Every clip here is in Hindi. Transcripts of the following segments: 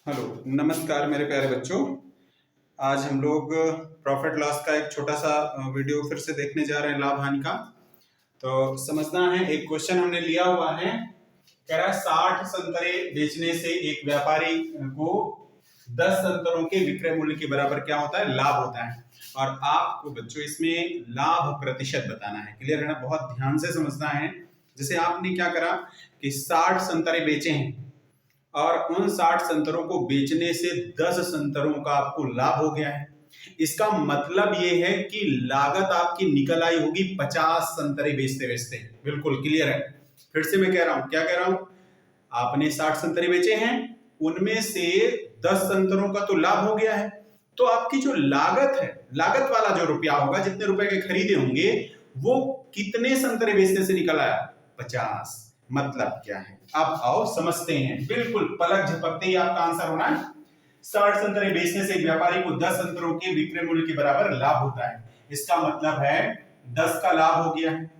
हेलो, नमस्कार मेरे प्यारे बच्चों। आज हम लोग प्रॉफिट लॉस का एक छोटा सा वीडियो फिर से देखने जा रहे हैं, लाभ हानि का। तो समझना है, एक क्वेश्चन हमने लिया हुआ है, कह रहा है 60 संतरे बेचने से एक व्यापारी को 10 संतरों के विक्रय मूल्य के बराबर क्या होता है, लाभ होता है। और आपको बच्चों इसमें लाभ प्रतिशत बताना है। क्लियर है ना? बहुत ध्यान से समझना है। जैसे आपने क्या करा कि 60 संतरे बेचे हैं और उन 60 संतरों को बेचने से 10 संतरों का आपको लाभ हो गया है। इसका मतलब ये है कि लागत आपकी निकल आई होगी 50 संतरे बेचते बेचते। बिल्कुल क्लियर है। फिर से मैं कह रहा हूं, क्या कह रहा हूं, आपने 60 संतरे बेचे हैं, उनमें से 10 संतरों का तो लाभ हो गया है। तो आपकी जो लागत है, लागत वाला जो रुपया होगा, जितने रुपए के खरीदे होंगे, वो कितने संतरे बेचने से निकल आया? 50। मतलब क्या है, अब आओ समझते हैं। बिल्कुल पलक झपकते ही आपका आंसर होना है। 60 संतरे बेचने से एक व्यापारी को 10 संतरों के विक्रय मूल्य के बराबर लाभ होता है। इसका मतलब है 10 का लाभ हो गया है।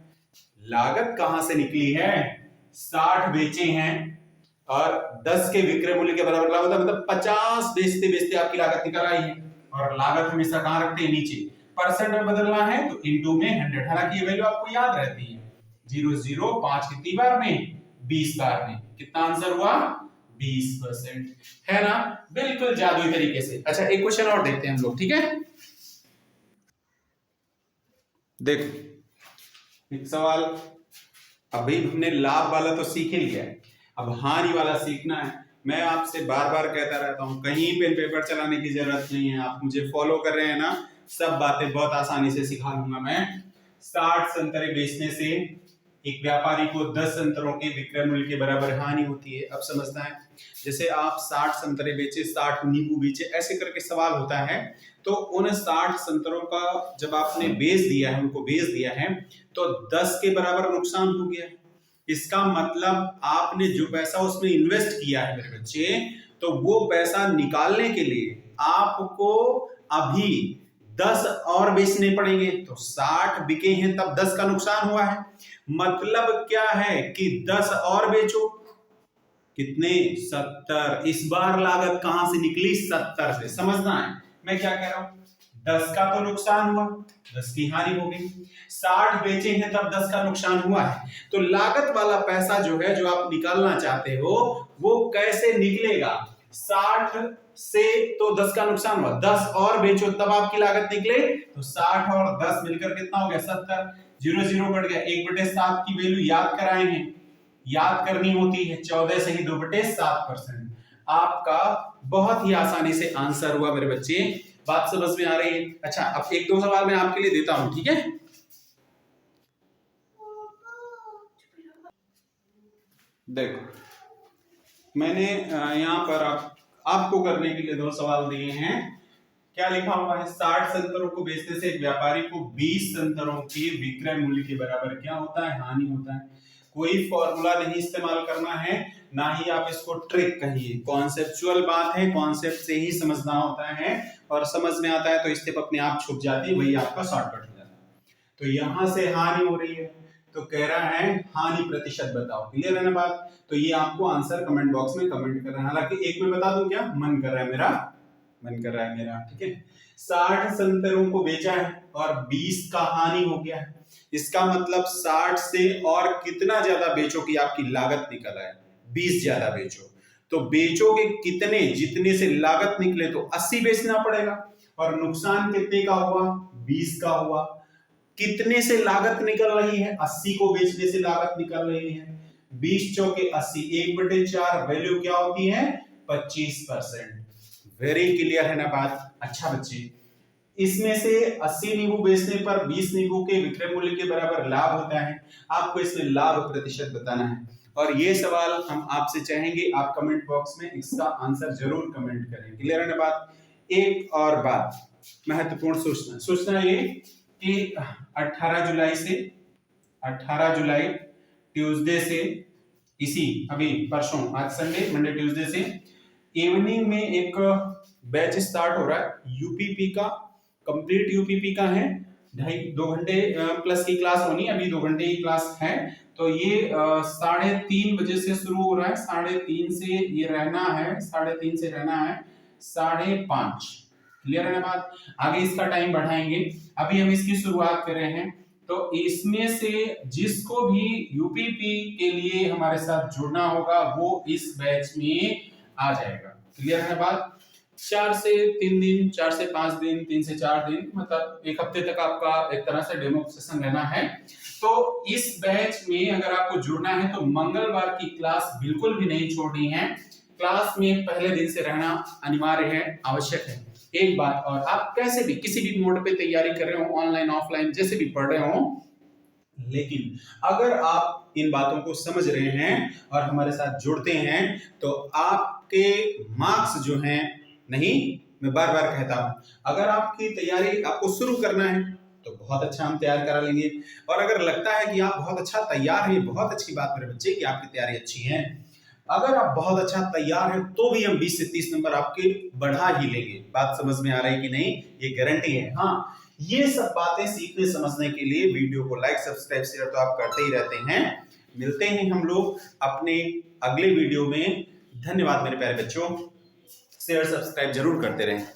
लागत कहां से निकली है? 60 बेचे हैं और 10 के विक्रय मूल्य के बराबर लाभ होता है, मतलब 50 बेचते बेचते आपकी लागत निकल आई है। और लागत हमेशा कहां रखते हैं? नीचे। परसेंट में बदलना है तो इनटू में 100। हालांकि ये वैल्यू आपको याद रहती है। 0 5 कितनी बार में? 20 बार में। कितना आंसर हुआ? 20%। है ना? बिल्कुल जादुई तरीके से। अच्छा, एक क्वेश्चन और देखते हैं हम लोग, ठीक है? देखो, एक सवाल। अभी हमने लाभ वाला तो सीख ही लिया है, अब हानि वाला सीखना है। मैं आपसे बार बार कहता रहता हूं, कहीं पेन पेपर चलाने की जरूरत नहीं है। आप मुझे फॉलो कर रहे हैं ना, सब बातें बहुत आसानी से सिखा दूंगा मैं। 60 संतरे बेचने से एक व्यापारी को 10 संतरों के विक्रय मूल्य के बराबर हानि होती है। अब समझना है, जैसे आप 60 संतरे बेचे, 60 नींबू बेचे, ऐसे करके सवाल होता है। तो उन 60 संतरों का जब आपने बेच दिया है, उनको बेच दिया है, तो 10 के बराबर नुकसान हो गया। इसका मतलब आपने जो पैसा उसमें इन्वेस्ट किया है मेरे बच्चे, तो वो पैसा निकालने के लिए आपको अभी 10 और बेचने पड़ेंगे। तो 60 बिके हैं तब 10 का नुकसान हुआ है। मतलब क्या है कि 10 और बेचो। कितने? 70। इस बार लागत कहां से निकली? 70 से। समझना है मैं क्या कह रहा हूं। 10 का तो नुकसान हुआ, 10 की हानि हो गई। 60 बेचे हैं तब 10 का नुकसान हुआ है। तो लागत वाला पैसा जो है, जो आप निकालना चाहते हो, वो कैसे निकलेगा? 60 से तो 10 का नुकसान हुआ, 10 और बेचो तब आपकी लागत निकले। तो 60 और 10 मिलकर कितना हो गया? 70। 0 कट गया। 1/7 की वैल्यू याद कराए हैं, याद करनी होती है। 14 से ही 2/7%। आपका बहुत ही आसानी से आंसर हुआ मेरे बच्चे। बात समझ में आ रही है? अच्छा, अब एक दो सवाल मैं आपके लिए देता हूं, ठीक है? देखो, मैंने यहां पर आपको करने के लिए दो सवाल दिए हैं। क्या लिखा हुआ है? 60 संतरों को बेचने से एक व्यापारी को 20 संतरों के विक्रय मूल्य के बराबर क्या होता है? हानि होता है। कोई फॉर्मूला नहीं इस्तेमाल करना है, ना ही आप इसको ट्रिक कहिए। कॉन्सेप्चुअल बात है, कॉन्सेप्ट से ही समझना होता है, और समझ में आता है तो स्टेप अपने आप छुप जाती है, वही आपका शॉर्टकट हो जाता है। तो यहां से हानि हो रही है, तो कह रहा है हानि प्रतिशत बताओ। क्लियर है ना बात? तो ये आपको आंसर कमेंट बॉक्स में कमेंट करना है। हालांकि एक में बता दूं, क्या मन कर रहा है मेरा, मन कर रहा है मेरा, ठीक है? 60 संतरों को बेचा है और 20 का हानि हो गया है। इसका मतलब 60 से और कितना ज्यादा बेचो कि आपकी लागत निकल आए? 20 ज्यादा बेचो। तो बेचोगे कितने? जितने से लागत निकले, तो 80 बेचना पड़ेगा। और नुकसान कितने का हुआ? 20 का हुआ। कितने से लागत निकल रही है? 80 को बेचने से लागत निकल रही है। 20 चौके 80, 1/4 वैल्यू क्या होती है? 25%। वेरी क्लियर है ना बात? अच्छा बच्चे, इसमें से 80 नींबू बेचने पर 20 नींबू के विक्रय मूल्य के बराबर लाभ होता है। आपको इसमें लाभ प्रतिशत बताना है, और ये सवाल हम आपसे चाहेंगे आप कमेंट बॉक्स में इसका आंसर जरूर कमेंट करें। क्लियर है ना बात? एक और बात महत्वपूर्ण सोचना सोचना ये कि 18 जुलाई से 18 जुलाई ट्यूसडे से, इसी अभी परसों, आज संडे, मंडे ट्यूसडे से इवनिंग में एक बैच स्टार्ट हो रहा है यूपीपी का। कंप्लीट यूपीपी का है। 2.5 घंटे प्लस की क्लास होनी, अभी 2 घंटे की क्लास है। तो ये 3:30 बजे से शुरू हो रहा है, 3:30 से ये रहना है, 3:30 से रहना है 5:30। क्लियर है ना बात? आगे इसका टाइम बढ़ाएंगे, अभी हम इसकी शुरुआत कर रहे हैं। तो इसमें से जिसको भी यूपीपी के लिए हमारे साथ जुड़ना होगा वो इस बैच में आ जाएगा। क्लियर है ना बात? 4 से 3 दिन, 4 से 5 दिन, 3 से 4 दिन, मतलब एक हफ्ते तक आपका एक तरह से डेमो सेशन रहना है। तो इस बैच में अगर आपको जुड़ना है तो मंगलवार की क्लास बिल्कुल भी नहीं छोड़नी है। क्लास में पहले दिन से रहना अनिवार्य है, आवश्यक है। एक बात और, आप कैसे भी किसी भी मोड पे तैयारी कर रहे हो, ऑनलाइन ऑफलाइन जैसे भी पढ़ रहे हो, लेकिन अगर आप इन बातों को समझ रहे हैं और हमारे साथ जुड़ते हैं तो आपके मार्क्स जो हैं, नहीं, मैं बार बार कहता हूं, अगर आपकी तैयारी आपको शुरू करना है तो बहुत अच्छा हम तैयार करा लेंगे। और अगर लगता है कि आप बहुत अच्छा तैयार हैं, बहुत अच्छी बात मेरे बच्चे कि आपकी तैयारी अच्छी है, अगर आप बहुत अच्छा तैयार हैं तो भी हम 20 से 30 नंबर आपके बढ़ा ही लेंगे। बात समझ में आ रही है कि नहीं? ये गारंटी है। हाँ, ये सब बातें सीखने समझने के लिए वीडियो को लाइक सब्सक्राइब शेयर तो आप करते ही रहते हैं। मिलते हैं हम लोग अपने अगले वीडियो में। धन्यवाद मेरे प्यारे बच्चों, शेयर सब्सक्राइब जरूर करते रहें।